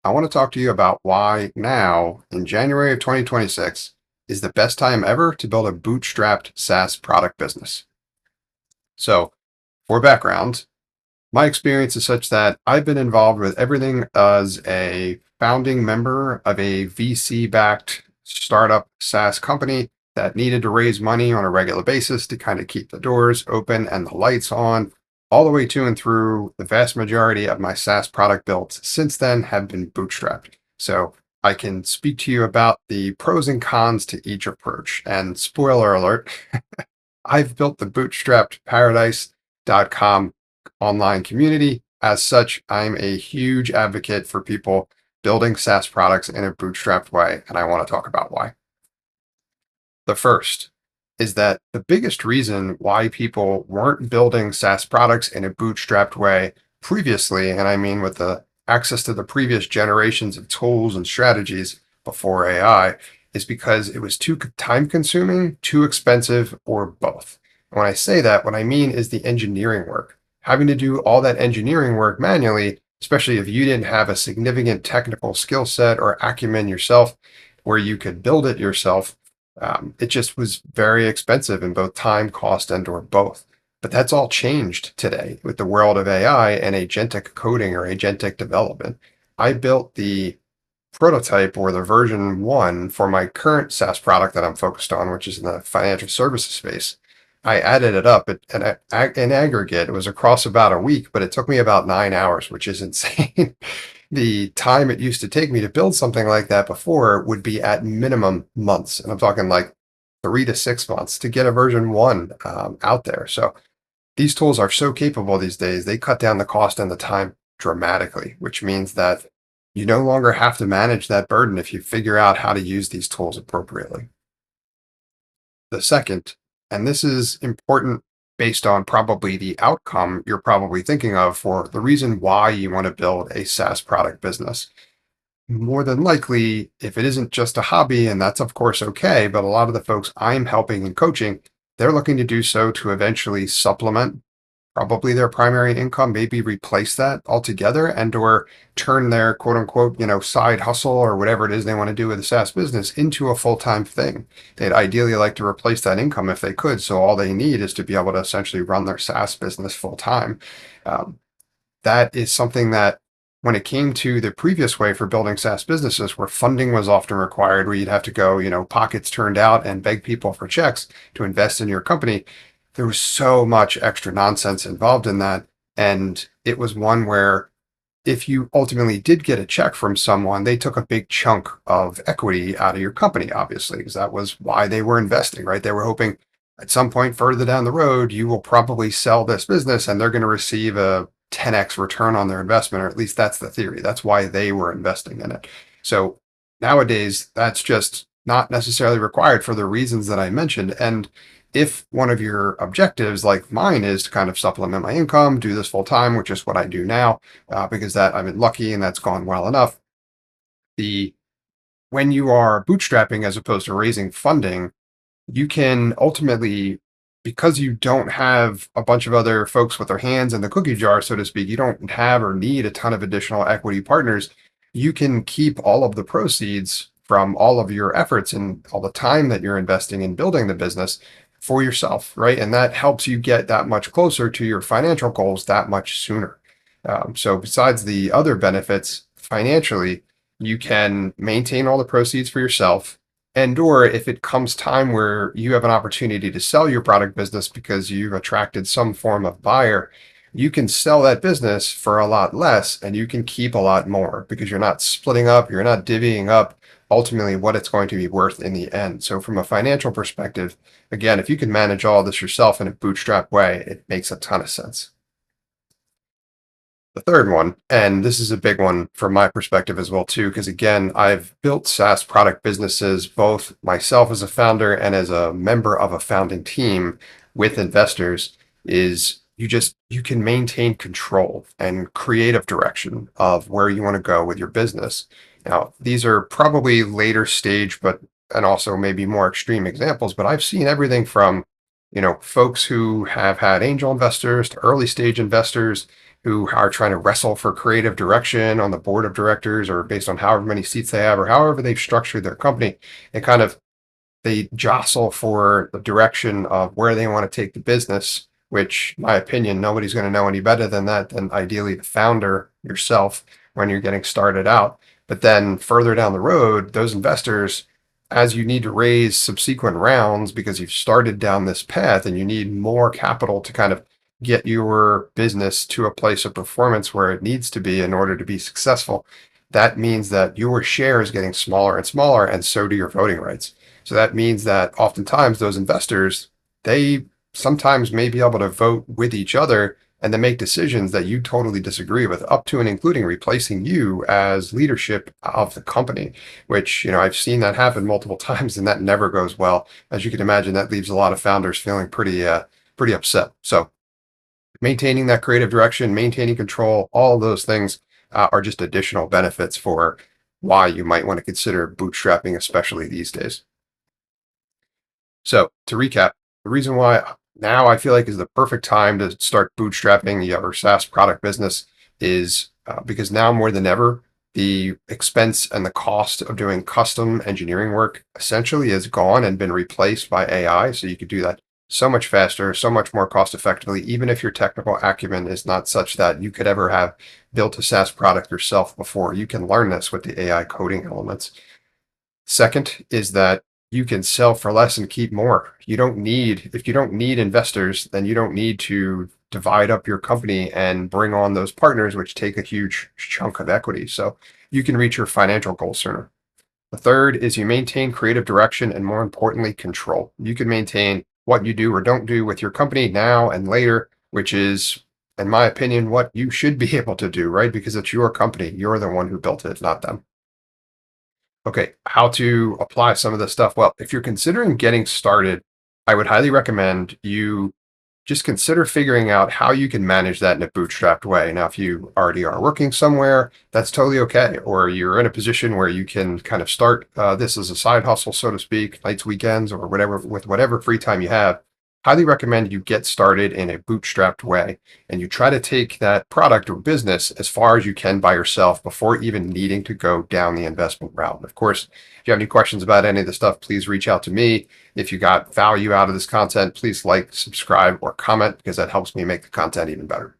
I want to talk to you about why now, in January of 2026, is the best time ever to build a bootstrapped SaaS product business. So, for background, my experience is such that I've been involved with everything as a founding member of a VC backed startup SaaS company that needed to raise money on a regular basis to kind of keep the doors open and the lights on, all the way to and through the vast majority of my SaaS product builds since then have been bootstrapped. So I can speak to you about the pros and cons to each approach. And spoiler alert, I've built the bootstrapped paradise.com online community. As such, I'm a huge advocate for people building SaaS products in a bootstrapped way, and I want to talk about why. The first is that the biggest reason why people weren't building SaaS products in a bootstrapped way previously, and I mean with the access to the previous generations of tools and strategies before AI, is because it was too time consuming, too expensive, or both. When I say that, what I mean is the engineering work. Having to do all that engineering work manually, especially if you didn't have a significant technical skill set or acumen yourself, where you could build it yourself, it just was very expensive in both time, cost, and or both. But that's all changed today with the world of AI and agentic coding or agentic development. I built the prototype or the version one for my current SaaS product that I'm focused on, which is in the financial services space. I added it up in aggregate. It was across about a week, but it took me about 9 hours, which is insane. The time it used to take me to build something like that before would be at minimum months. And I'm talking like 3 to 6 months to get a version one out there. So these tools are so capable these days, they cut down the cost and the time dramatically, which means that you no longer have to manage that burden if you figure out how to use these tools appropriately. The second, and this is important based on probably the outcome you're probably thinking of for the reason why you want to build a SaaS product business. More than likely, if it isn't just a hobby, and that's of course okay, but a lot of the folks I'm helping and coaching, they're looking to do so to eventually supplement probably their primary income, maybe replace that altogether and or turn their quote unquote, side hustle or whatever it is they want to do with a SaaS business into a full-time thing. They'd ideally like to replace that income if they could. So all they need is to be able to essentially run their SaaS business full-time. Um, that is something that when it came to the previous way for building SaaS businesses where funding was often required, where you'd have to go, pockets turned out and beg people for checks to invest in your company, there was so much extra nonsense involved in that. And it was one where if you ultimately did get a check from someone, they took a big chunk of equity out of your company, obviously, because that was why they were investing, right? They were hoping at some point further down the road, you will probably sell this business and they're going to receive a 10x return on their investment, or at least that's the theory. That's why they were investing in it. So nowadays, that's just not necessarily required for the reasons that I mentioned. And if one of your objectives, like mine, is to kind of supplement my income, do this full time, which is what I do now, because that I've been lucky and that's gone well enough. The When you are bootstrapping as opposed to raising funding, you can ultimately, because you don't have a bunch of other folks with their hands in the cookie jar, so to speak, you don't have or need a ton of additional equity partners. You can keep all of the proceeds from all of your efforts and all the time that you're investing in building the business for yourself, right? And that helps you get that much closer to your financial goals that much sooner. So besides the other benefits financially, you can maintain all the proceeds for yourself, and or if it comes time where you have an opportunity to sell your product business because you've attracted some form of buyer, you can sell that business for a lot less and you can keep a lot more because you're not splitting up, you're not divvying up ultimately what it's going to be worth in the end. So from a financial perspective, again, if you can manage all this yourself in a bootstrap way, it makes a ton of sense. The third one, and this is a big one from my perspective as well too, because again, I've built SaaS product businesses, both myself as a founder and as a member of a founding team with investors, is you can maintain control and creative direction of where you want to go with your business. Now, these are probably later stage, but and also maybe more extreme examples, but I've seen everything from, folks who have had angel investors to early stage investors who are trying to wrestle for creative direction on the board of directors or based on however many seats they have or however they've structured their company, and kind of they jostle for the direction of where they want to take the business, which, in my opinion, nobody's going to know any better than that than ideally the founder yourself when you're getting started out. But then further down the road, those investors, as you need to raise subsequent rounds because you've started down this path and you need more capital to kind of get your business to a place of performance where it needs to be in order to be successful, that means that your share is getting smaller and smaller, and so do your voting rights. So that means that oftentimes those investors, they sometimes may be able to vote with each other and then make decisions that you totally disagree with, up to and including replacing you as leadership of the company, which, I've seen that happen multiple times, and that never goes well. As you can imagine, that leaves a lot of founders feeling pretty upset. So maintaining that creative direction, maintaining control, all of those things are just additional benefits for why you might want to consider bootstrapping, especially these days. So to recap, the reason why now I feel like is the perfect time to start bootstrapping your SaaS product business is because now more than ever, the expense and the cost of doing custom engineering work essentially is gone and been replaced by AI. So you could do that so much faster, so much more cost effectively, even if your technical acumen is not such that you could ever have built a SaaS product yourself before. You can learn this with the AI coding elements. Second is that you can sell for less and keep more. If you don't need investors, then you don't need to divide up your company and bring on those partners, which take a huge chunk of equity. So you can reach your financial goals sooner. The third is you maintain creative direction and, more importantly, control. You can maintain what you do or don't do with your company now and later, which is, in my opinion, what you should be able to do, right? Because it's your company. You're the one who built it, not them. Okay, how to apply some of this stuff? Well, if you're considering getting started, I would highly recommend you just consider figuring out how you can manage that in a bootstrapped way. Now, if you already are working somewhere, that's totally okay. Or you're in a position where you can kind of start this as a side hustle, so to speak, nights, weekends, or whatever, with whatever free time you have. Highly recommend you get started in a bootstrapped way and you try to take that product or business as far as you can by yourself before even needing to go down the investment route. Of course, if you have any questions about any of the stuff, please reach out to me. If you got value out of this content, please like, subscribe, or comment because that helps me make the content even better.